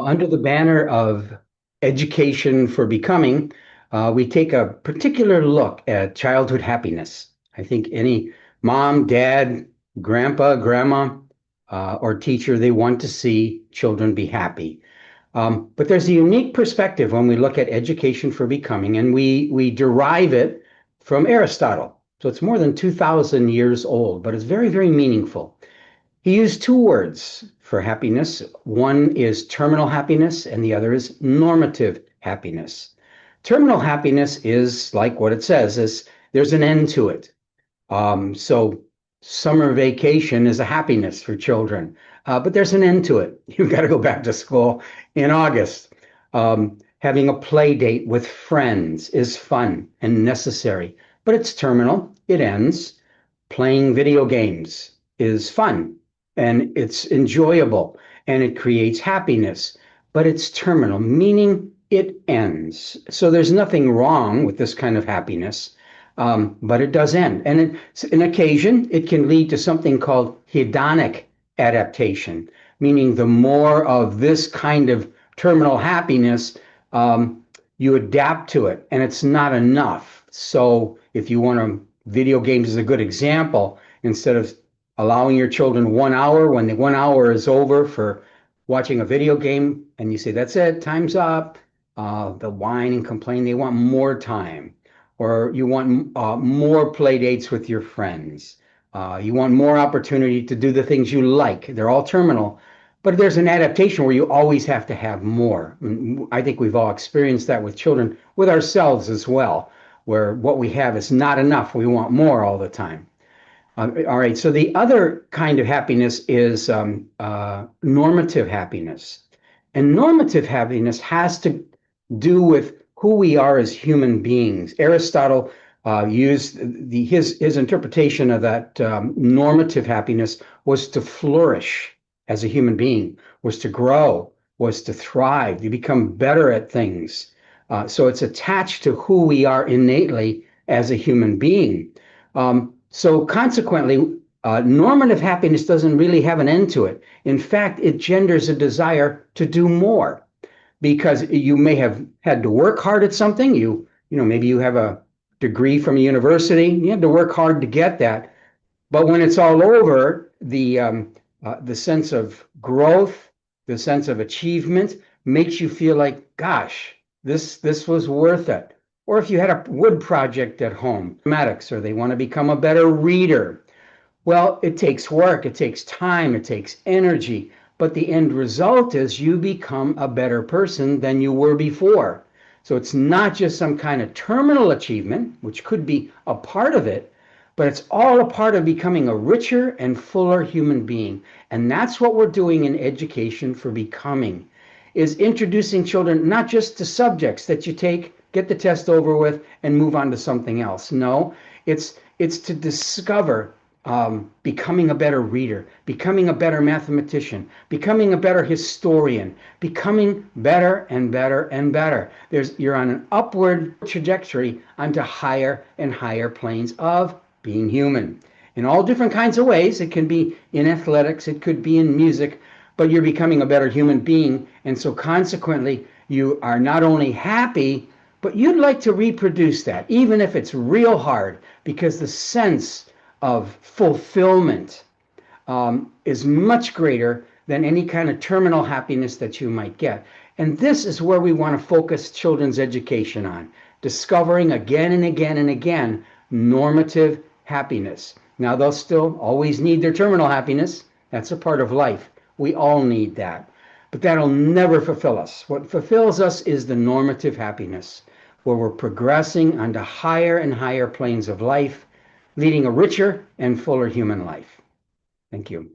Under the banner of education for becoming, we take a particular look at childhood happiness. I think any mom, dad, grandpa, grandma, or teacher, they want to see children be happy. But there's a unique perspective when we look at education for becoming, and we derive it from Aristotle. So it's more than 2,000 years old, but it's very, very meaningful. He used two words for happiness. One is terminal happiness, and the other is normative happiness. Terminal happiness is like what it says, is there's an end to it. So summer vacation is a happiness for children, but there's an end to it. You've got to go back to school in August. Having a play date with friends is fun and necessary, but it's terminal. It ends. Playing video games is fun and it's enjoyable and it creates happiness, but it's terminal, meaning it ends. So there's nothing wrong with this kind of happiness, but it does end. And it's an occasion, it can lead to something called hedonic adaptation, meaning the more of this kind of terminal happiness, you adapt to it, and it's not enough. So if you want to, video games is a good example. Instead of allowing your children 1 hour, when the 1 hour is over for watching a video game, and you say, that's it, time's up, they'll whine and complain. They want more time. Or you want more play dates with your friends. You want more opportunity to do the things you like. They're all terminal. But there's an adaptation where you always have to have more. I think we've all experienced that with children, with ourselves as well, where what we have is not enough. We want more all the time. All right, so the other kind of happiness is normative happiness. And normative happiness has to do with who we are as human beings. Aristotle used his interpretation of that normative happiness was to flourish as a human being, was to grow, was to thrive, you become better at things. So it's attached to who we are innately as a human being. So consequently, normative happiness doesn't really have an end to it. In fact, it genders a desire to do more because you may have had to work hard at something. Maybe you have a degree from a university. You had to work hard to get that. But when it's all over, the sense of growth, the sense of achievement makes you feel like, gosh, this was worth it. Or if you had a wood project at home, mathematics, or they want to become a better reader. Well, it takes work, it takes time, it takes energy, but the end result is you become a better person than you were before. So it's not just some kind of terminal achievement, which could be a part of it, but it's all a part of becoming a richer and fuller human being. And that's what we're doing in education for becoming, is introducing children not just to subjects that you take, get the test over with, and move on to something else. No, it's to discover becoming a better reader, becoming a better mathematician, becoming a better historian, becoming better and better and better. You're on an upward trajectory onto higher and higher planes of being human. In all different kinds of ways. It can be in athletics, it could be in music, but you're becoming a better human being. And so consequently, you are not only happy, but you'd like to reproduce that, even if it's real hard, because the sense of fulfillment is much greater than any kind of terminal happiness that you might get. And this is where we want to focus children's education on, discovering again and again and again normative happiness. Now, they'll still always need their terminal happiness. That's a part of life. We all need that. But that'll never fulfill us. What fulfills us is the normative happiness, where we're progressing onto higher and higher planes of life, leading a richer and fuller human life. Thank you.